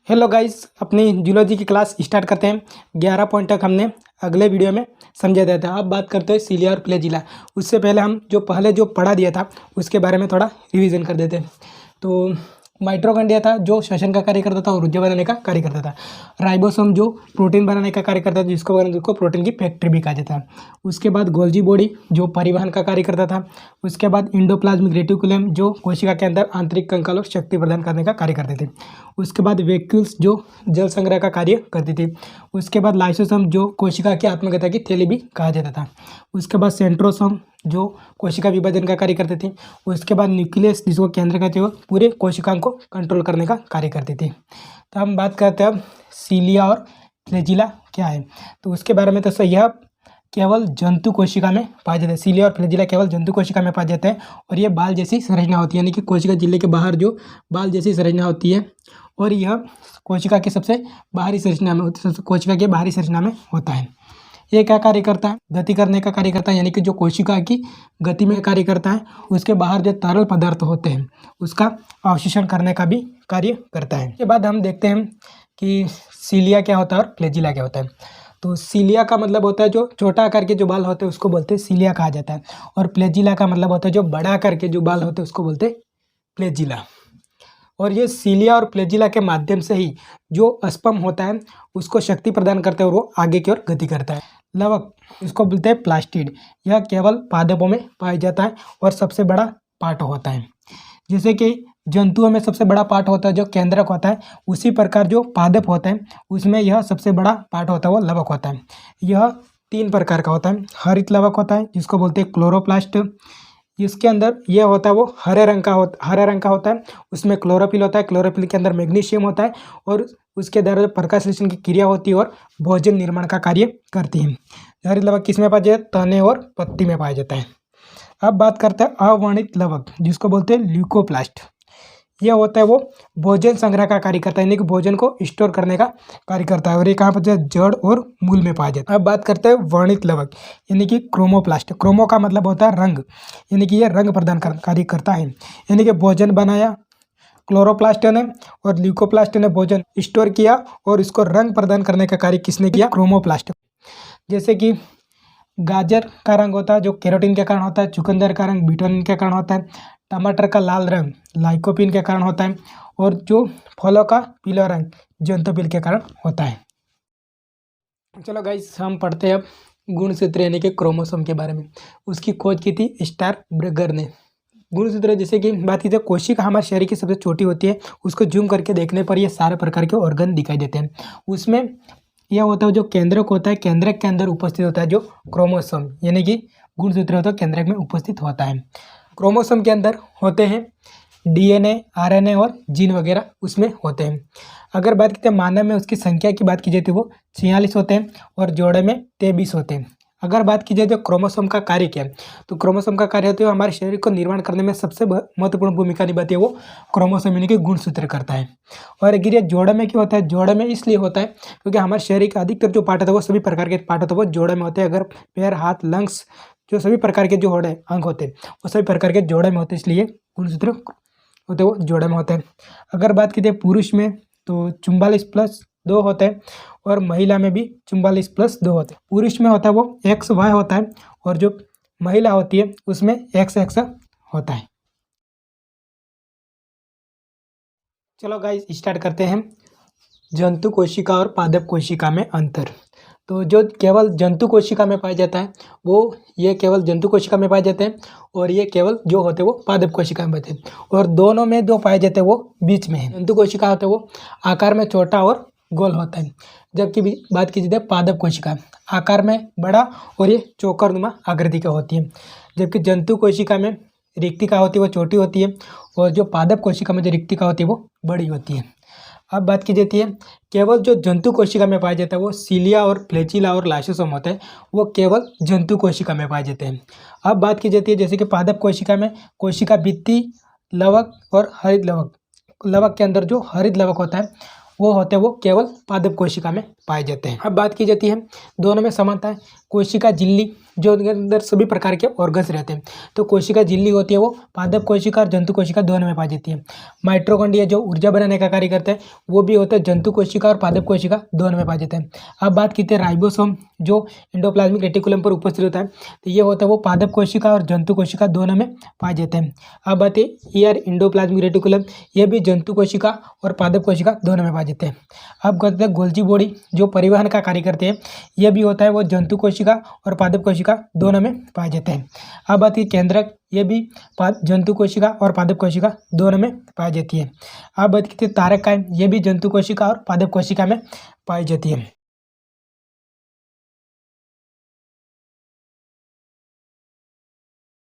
Hello guys, अपनी zoology की class start करते हैं। 11 पॉइंट तक हमने अगले वीडियो में समझा दिया था। अब बात करते हैं सीलिया और फ्लैजिला। उससे पहले हम जो पढ़ा दिया था उसके बारे में थोड़ा रिवीजन कर देते हैं। तो माइटोकॉन्ड्रिया था जो श्वसन का कार्य करता था और ऊर्जा बनाने का कार्य करता था। राइबोसोम जो प्रोटीन बनाने का कार्य करता था, जिसको प्रोटीन की फैक्ट्री भी कहा जाता है। उसके बाद गोल्जी बॉडी जो परिवहन का कार्य करता था। उसके बाद इंडोप्लाज्मिक रेटिकुलम जो कोशिका के अंदर आंतरिक कंकाल और शक्ति प्रदान करने का कार्य करते थे। उसके बाद वैक्यूल्स जो जल संग्रह का कार्य करती थी। उसके बाद लाइसोसोम जो कोशिका की आत्मकथा की थैली भी कहा जाता था। उसके बाद सेंट्रोसोम जो कोशिका विभाजन का कार्य करते थे। उसके बाद न्यूक्लियस जिसको केंद्र कहते हुए पूरे कोशिकाओं को कंट्रोल करने का कार्य करती थी। तो हम बात करते हैं अब सीलिया और फ्लैजिला क्या है। तो उसके बारे में तो यह केवल जंतु कोशिका में पाए जाते हैं। सीलिया और फ्लैजिला केवल जंतु कोशिका में पाए जाते हैं और ये बाल जैसी संरचना होती है, यानी कि कोशिका झिल्ली के बाहर जो बाल जैसी संरचना होती है और यह कोशिका के सबसे बाहरी संरचना में कोशिका के बाहरी संरचना में होता है। ये क्या कार्य करता है? गति करने का कार्य करता है, यानी कि जो कोशिका की गति में कार्य करता है। उसके बाहर जो तरल पदार्थ होते हैं उसका अवशोषण करने का भी कार्य करता है। इसके बाद हम देखते हैं कि सीलिया क्या होता है और फ्लैजिला क्या होता है। तो सीलिया का मतलब होता है जो छोटा आकार के जो बाल होते हैं उसको बोलते हैं सीलिया कहा जाता है, और फ्लैजिला का मतलब होता है जो बड़ा आकार के जो बाल होते हैं उसको बोलते हैं फ्लैजिला। और ये सीलिया और फ्लैजिला के माध्यम से ही जो स्पर्म होता है उसको शक्ति प्रदान करते हैं और वो आगे की ओर गति करता है। लवक इसको बोलते हैं प्लास्टिड, यह केवल पादपों में पाया जाता है और सबसे बड़ा पार्ट होता है। जैसे कि जंतुओं में सबसे बड़ा पार्ट होता है जो केंद्रक होता है, उसी प्रकार जो पादप होता है उसमें यह सबसे बड़ा पार्ट होता है वो लवक होता है। यह 3 प्रकार का होता है। हरित लवक होता है जिसको बोलते हैं क्लोरोप्लास्ट। इसके अंदर यह होता है वो हरे रंग का होता है। उसमें क्लोरोफिल होता है, क्लोरोफिल के अंदर मैग्नीशियम होता है और उसके द्वारा प्रकाश संश्लेषण की क्रिया होती है और भोजन निर्माण का कार्य करती है। हरित लवक किस में पाया जाता है? तने और पत्ती में पाया जाता है। अब बात करते हैं अवर्णित लवक जिसको बोलते हैं ल्यूकोप्लास्ट। यह होता है वो भोजन संग्रह का कार्य करता है, यानी कि भोजन को स्टोर करने का कार्य करता है और ये कहाँ पर जड़ और मूल में पाया जाता है। अब बात करते हैं वर्णित लवक यानी कि क्रोमोप्लास्ट। क्रोमो का मतलब होता है रंग, यानी कि यह रंग प्रदान कार्य करता है, यानी कि भोजन बनाया क्लोरोप्लास्ट ने और ल्यूकोप्लास्ट ने भोजन स्टोर किया और इसको रंग प्रदान करने का कार्य किसने किया? क्रोमोप्लास्ट। जैसे कि गाजर का रंग होता है जो कैरोटीन के कारण होता है, चुकंदर का रंग विटामिन के कारण होता है, टमाटर का लाल रंग लाइकोपीन के कारण होता है और जो फलों का पीला रंग ज़ैंथोफिल के कारण होता है। चलो गाइस, हम पढ़ते हैं अब गुणसूत्र यानी कि क्रोमोसोम के बारे में। उसकी खोज की थी स्टारबर्गर ने। गुणसूत्र जैसे कि बात की जाए, कोशिका हमारे शरीर की सबसे छोटी होती है, उसको जूम करके देखने पर ये सारे प्रकार के ऑर्गन दिखाई देते हैं। उसमें यह होता है जो केंद्रक होता है, केंद्रक के अंदर उपस्थित होता है जो क्रोमोसोम, यानी कि गुणसूत्र होता है केंद्रक में उपस्थित होता है। क्रोमोसोम के अंदर होते हैं डीएनए, आरएनए और जीन वगैरह उसमें होते हैं। अगर बात की जाए मानव में उसकी संख्या की बात की जाए तो वो 46 होते हैं और जोड़े में 23 होते हैं। अगर बात की जाए तो क्रोमोसोम का कार्य क्या है, तो क्रोमोसोम का कार्य होता है हमारे शरीर को निर्माण करने में सबसे महत्वपूर्ण भूमिका निभाती है वो क्रोमोसोम, यानी कि गुणसूत्र करता है। और अगर ये जोड़े में क्यों होता है? जोड़े में इसलिए होता है क्योंकि हमारे शरीर का अधिकतर जो पार्ट होता है वो सभी प्रकार के पार्ट होते हैं वो जोड़े में होते हैं। अगर पैर, हाथ, लंग्स जो सभी प्रकार के जो अंग होते हैं वो सभी प्रकार के जोड़े में होते हैं, इसलिए गुणसूत्र होते हैं वो जोड़े में होते हैं। अगर बात की जाए पुरुष में तो 44+2 होते हैं और महिला में भी 44+2 होते हैं। पुरुष में होता है वो XY होता है और जो महिला होती है उसमें XX होता है। चलो गाइस, स्टार्ट करते हैं जंतु कोशिका और पादप कोशिका में अंतर। तो जो केवल जंतु कोशिका में पाया जाता है ये केवल जंतु कोशिका में पाए जाते हैं और ये केवल जो होते हैं वो पादप कोशिका में पाते हैं। और दोनों में जो पाए जाते हैं वो बीच में है। जंतु कोशिका होता है वो आकार में छोटा और गोल होता है, जबकि बात की जाए पादप कोशिका आकार में बड़ा और ये चौकोरनुमा आकृति का होती है। जबकि जंतु कोशिका में रिक्तिका होती है वो छोटी होती है और जो पादप कोशिका में जो रिक्तिका होती है वो बड़ी होती है। अब बात की जाती है केवल जो जंतु कोशिका में पाया जाता है वो सीलिया और फ्लैजिला और लाइसोसोम होते हैं, वो केवल जंतु कोशिका में पाए जाते हैं। अब बात की जाती है जैसे कि पादप कोशिका में कोशिका भित्ति, लवक और हरित लवक। लवक के अंदर जो हरित लवक होता है वो होते हैं वो केवल पादप कोशिका में पाए जाते हैं। अब बात की जाती है दोनों में समानता है। कोशिका झिल्ली जो अंदर सभी प्रकार के ऑर्गन्स रहते हैं, तो कोशिका झिल्ली होती है वो पादप कोशिका और जंतु कोशिका दोनों में पाई जाती है। माइटोकॉन्ड्रिया जो ऊर्जा बनाने का कार्य करते हैं वो भी होते हैं जंतु कोशिका और पादप कोशिका दोनों में पाए जाते हैं। अब बात की है राइबोसोम जो एंडोप्लाज्मिक रेटिकुलम पर उपस्थित होता है, तो ये होता है वो पादप कोशिका और जंतु कोशिका दोनों में पाए जाते हैं। अब बात है एंडोप्लाज्मिक रेटिकुलम, ये भी जंतु कोशिका और पादप कोशिका दोनों में पाए जाते हैं। अब कहते हैं गोल्जी बॉडी जो परिवहन का कार्य करते हैं, यह भी होता है वो जंतु कोशिका और पादप कोशिका दोनों में पाए जाते हैं। अब बात की केंद्रक, ये भी जंतु कोशिका और पादप कोशिका दोनों में पाई जाती है। अब बात की तारक कायम, ये भी जंतु कोशिका और पादप कोशिका में पाई जाती है।